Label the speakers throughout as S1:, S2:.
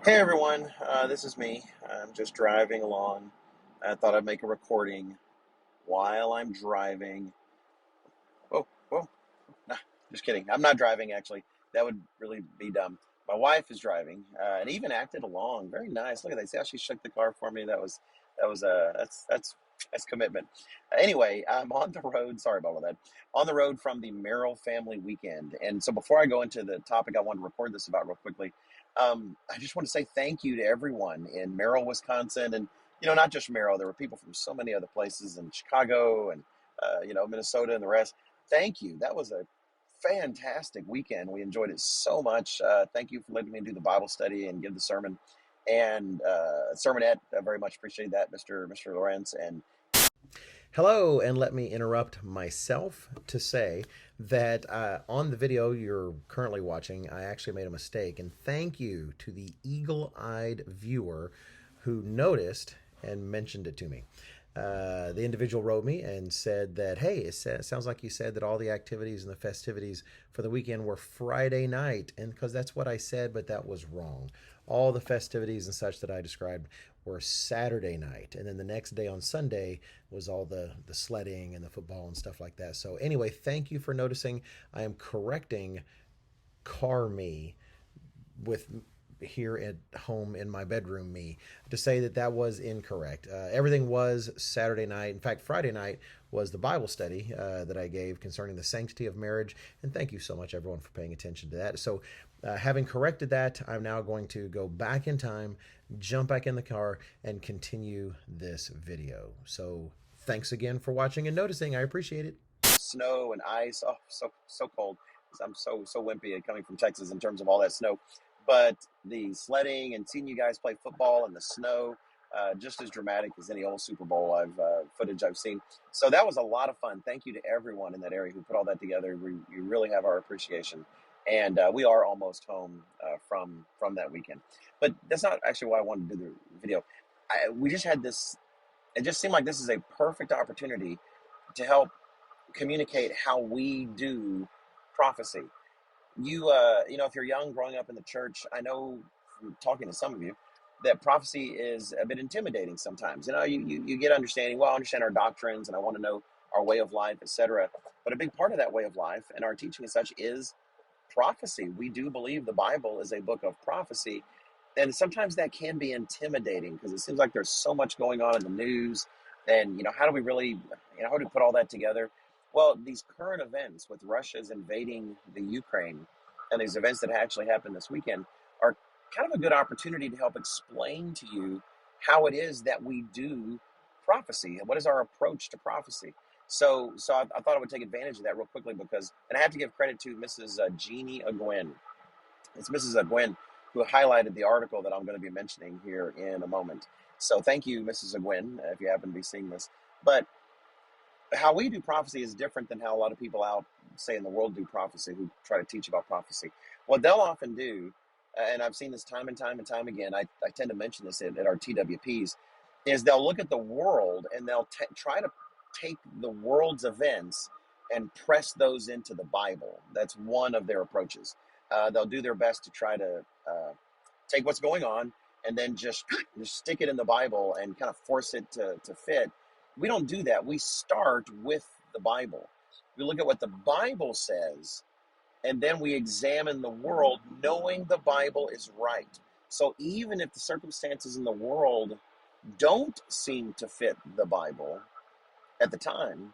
S1: Hey everyone, this is me. I'm just driving along. I thought I'd make a recording while I'm driving. Oh, whoa, nah, just kidding. I'm not driving actually. That would really be dumb. My wife is driving, and even acted along. Very nice. Look at that. See how she shook the car for me? That's commitment. Anyway, I'm on the road. Sorry about all that. On the road from the Merrill Family Weekend, and so before I go into the topic I wanted to record this about real quickly, I just want to say thank you to everyone in Merrill, Wisconsin, and not just Merrill. There were people from so many other places in Chicago and Minnesota and the rest. Thank you. That was a fantastic weekend. We enjoyed it so much. Thank you for letting me do the Bible study and give the sermon and sermonette. I very much appreciate that, Mr. Lawrence. And hello, and let me interrupt myself to say that on the video you're currently watching, I actually made a mistake. And thank you to the eagle-eyed viewer who noticed and mentioned it to me. The individual wrote me and said that, hey, it sounds like you said that all the activities and the festivities for the weekend were Friday night. And because that's what I said, but that was wrong. All the festivities and such that I described were Saturday night. And then the next day on Sunday was all the sledding and the football and stuff like that. So anyway, thank you for noticing. I am correcting car me with here at home in my bedroom me to say that that was incorrect. Everything was Saturday night. In fact, Friday night was the Bible study that I gave concerning the sanctity of marriage. And thank you so much, everyone, for paying attention to that. So having corrected that, I'm now going to go back in time, jump back in the car, and continue this video. So thanks again for watching and noticing. I appreciate it. Snow and ice. Oh, so cold. I'm so wimpy coming from Texas in terms of all that snow. But the sledding and seeing you guys play football in the snow, just as dramatic as any old Super Bowl footage I've seen. So that was a lot of fun. Thank you to everyone in that area who put all that together. You really have our appreciation, and we are almost home from that weekend. But that's not actually why I wanted to do the video. We just had this. It just seemed like this is a perfect opportunity to help communicate how we do prophecy. If you're young growing up in the church, I know from talking to some of you that prophecy is a bit intimidating sometimes. You get understanding, well, I understand our doctrines and I want to know our way of life, etc. But a big part of that way of life and our teaching and such is prophecy. We do believe the Bible is a book of prophecy. And sometimes that can be intimidating because it seems like there's so much going on in the news. And, how do we really, how do we put all that together? Well, these current events with Russia's invading the Ukraine and these events that actually happened this weekend are kind of a good opportunity to help explain to you how it is that we do prophecy and what is our approach to prophecy. So I thought I would take advantage of that real quickly and I have to give credit to Mrs. Jeannie Agwin. It's Mrs. Agwin who highlighted the article that I'm going to be mentioning here in a moment. So thank you, Mrs. Agwin, if you happen to be seeing this. But how we do prophecy is different than how a lot of people out, say, in the world do prophecy, who try to teach about prophecy. What they'll often do, and I've seen this time and time and time again, I tend to mention this at our TWPs, is they'll look at the world and they'll try to take the world's events and press those into the Bible. That's one of their approaches. They'll do their best to try to take what's going on and then just stick it in the Bible and kind of force it to fit. We don't do that. We start with the Bible. We look at what the Bible says, and then we examine the world knowing the Bible is right. So even if the circumstances in the world don't seem to fit the Bible at the time,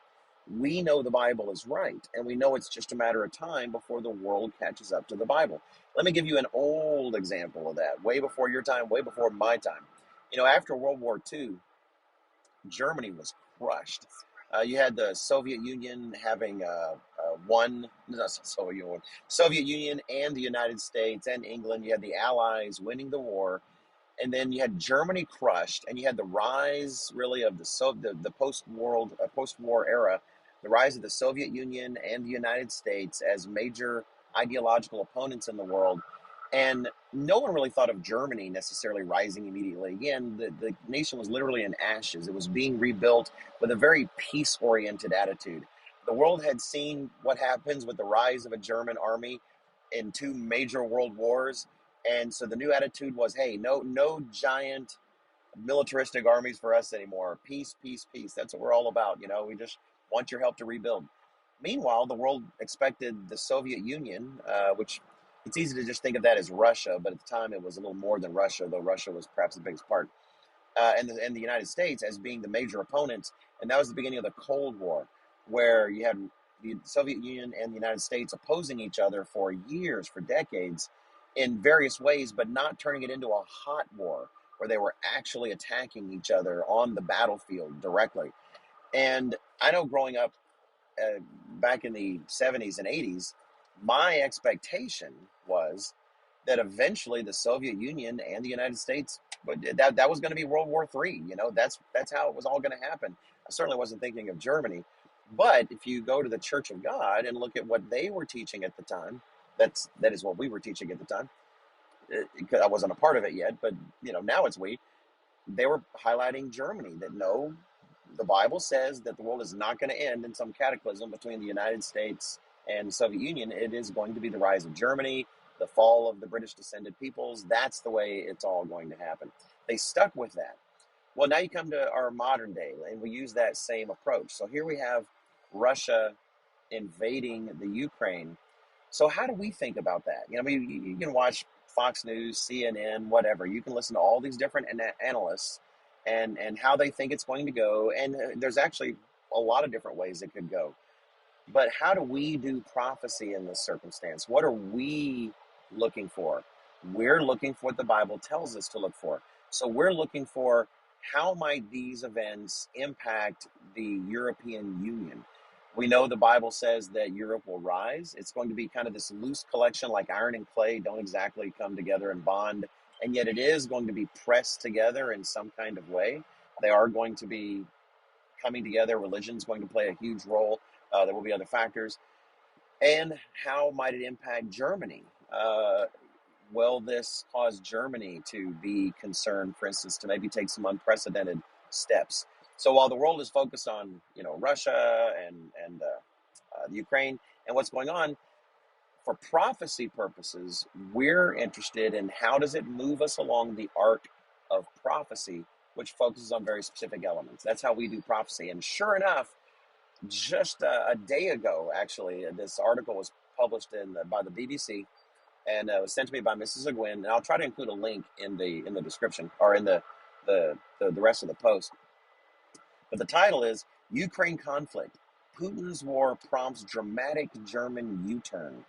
S1: we know the Bible is right, and we know it's just a matter of time before the world catches up to the Bible. Let me give you an old example of that, way before your time, way before my time. After World War II, Germany was crushed. You had the Soviet Union having won, no, Soviet Union and the United States and England. You had the Allies winning the war, and then you had Germany crushed, and you had the rise really of the post-war era, the rise of the Soviet Union and the United States as major ideological opponents in the world. And no one really thought of Germany necessarily rising immediately. Again, the nation was literally in ashes. It was being rebuilt with a very peace-oriented attitude. The world had seen what happens with the rise of a German army in two major world wars. And so the new attitude was, hey, no giant militaristic armies for us anymore. Peace, peace, peace. That's what we're all about. We just want your help to rebuild. Meanwhile, the world expected the Soviet Union, which it's easy to just think of that as Russia, but at the time it was a little more than Russia, though Russia was perhaps the biggest part, and the United States as being the major opponents. And that was the beginning of the Cold War, where you had the Soviet Union and the United States opposing each other for years, for decades, in various ways, but not turning it into a hot war where they were actually attacking each other on the battlefield directly. And I know growing up back in the 70s and 80s, my expectation was that eventually the Soviet Union and the United States, but that was going to be World War III. That's how it was all going to happen. I certainly wasn't thinking of Germany, but if you go to the Church of God and look at what they were teaching at the time, that is what we were teaching at the time. I wasn't a part of it yet, but now it's we. They were highlighting Germany, that no, the Bible says that the world is not going to end in some cataclysm between the United States and the Soviet Union. It is going to be the rise of Germany, the fall of the British descended peoples. That's the way it's all going to happen. They stuck with that. Well, now you come to our modern day, and we use that same approach. So here we have Russia invading the Ukraine. So how do we think about that? You can watch Fox News, CNN, whatever. You can listen to all these different analysts and how they think it's going to go. And there's actually a lot of different ways it could go. But how do we do prophecy in this circumstance? What are we looking for? We're looking for what the Bible tells us to look for. So we're looking for, how might these events impact the European Union? We know the Bible says that Europe will rise. It's going to be kind of this loose collection, like iron and clay don't exactly come together and bond, and yet it is going to be pressed together in some kind of way. They are going to be coming together. Religion's going to play a huge role. There will be other factors. And how might it impact Germany? Will this cause Germany to be concerned, for instance, to maybe take some unprecedented steps? So while the world is focused on, Russia and the Ukraine and what's going on, for prophecy purposes, we're interested in how does it move us along the arc of prophecy, which focuses on very specific elements. That's how we do prophecy. And sure enough, just a day ago, actually, this article was published by the BBC, and it was sent to me by Mrs. Aguin. And I'll try to include a link in the description, or in the rest of the post. But the title is Ukraine Conflict: Putin's War Prompts Dramatic German U-Turn.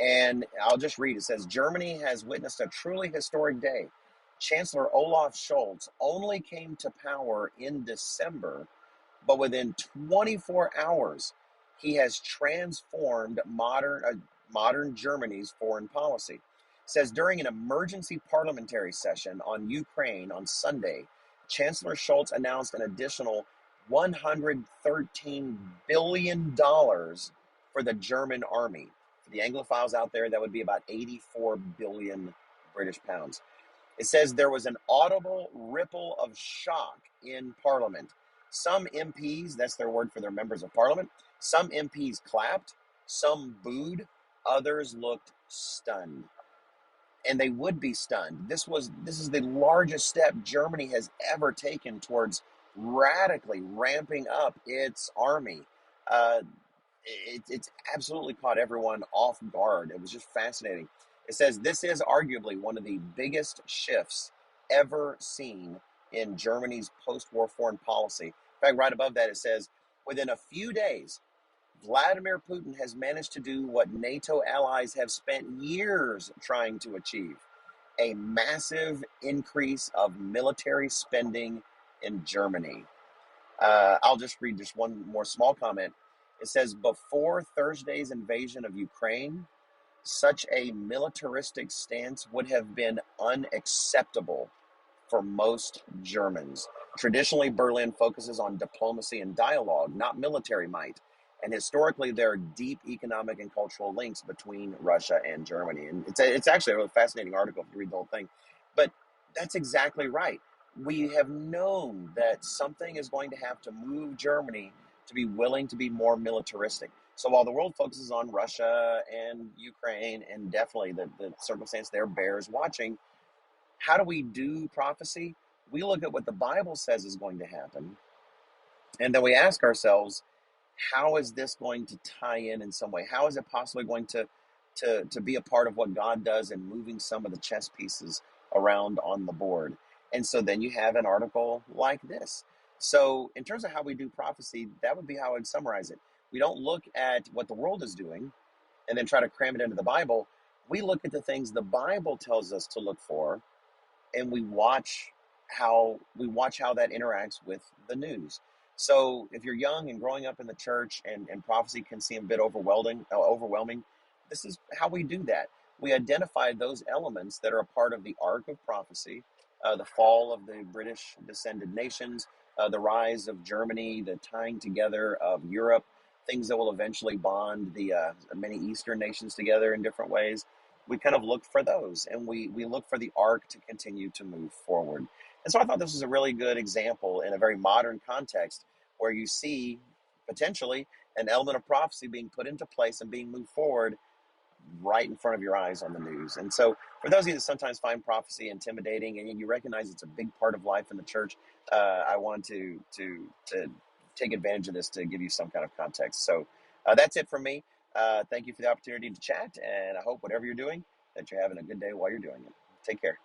S1: And I'll just read. It says, Germany has witnessed a truly historic day. Chancellor Olaf Scholz only came to power in December, but within 24 hours, he has transformed modern Germany's foreign policy. It says, during an emergency parliamentary session on Ukraine on Sunday, Chancellor Scholz announced an additional $113 billion for the German army. For the Anglophiles out there, that would be about 84 billion British pounds. It says there was an audible ripple of shock in Parliament. Some MPs, that's their word for their members of Parliament, some MPs clapped, some booed, others looked stunned. And they would be stunned. This is the largest step Germany has ever taken towards radically ramping up its army. It's absolutely caught everyone off guard. It was just fascinating. It says this is arguably one of the biggest shifts ever seen in Germany's post-war foreign policy. In fact, right above that, it says, within a few days, Vladimir Putin has managed to do what NATO allies have spent years trying to achieve: a massive increase of military spending in Germany. I'll just read just one more small comment. It says, before Thursday's invasion of Ukraine, such a militaristic stance would have been unacceptable for most Germans. Traditionally, Berlin focuses on diplomacy and dialogue, not military might. And historically, there are deep economic and cultural links between Russia and Germany. And it's actually a really fascinating article if you read the whole thing. But that's exactly right. We have known that something is going to have to move Germany to be willing to be more militaristic. So while the world focuses on Russia and Ukraine, and definitely the circumstance there bears watching, how do we do prophecy? We look at what the Bible says is going to happen, and then we ask ourselves, how is this going to tie in some way? How is it possibly going to be a part of what God does in moving some of the chess pieces around on the board? And so then you have an article like this. So in terms of how we do prophecy, that would be how I'd summarize it. We don't look at what the world is doing and then try to cram it into the Bible. We look at the things the Bible tells us to look for, and we watch how that interacts with the news. So if you're young and growing up in the church, and prophecy can seem a bit overwhelming, this is how we do that. We identify those elements that are a part of the arc of prophecy, the fall of the British descended nations, the rise of Germany, the tying together of Europe, things that will eventually bond the many Eastern nations together in different ways. We kind of look for those, and we look for the arc to continue to move forward. And so I thought this was a really good example in a very modern context, where you see potentially an element of prophecy being put into place and being moved forward right in front of your eyes on the news. And so for those of you that sometimes find prophecy intimidating, and you recognize it's a big part of life in the church, I wanted to take advantage of this to give you some kind of context. So that's it from me. Thank you for the opportunity to chat, and I hope whatever you're doing, that you're having a good day while you're doing it. Take care.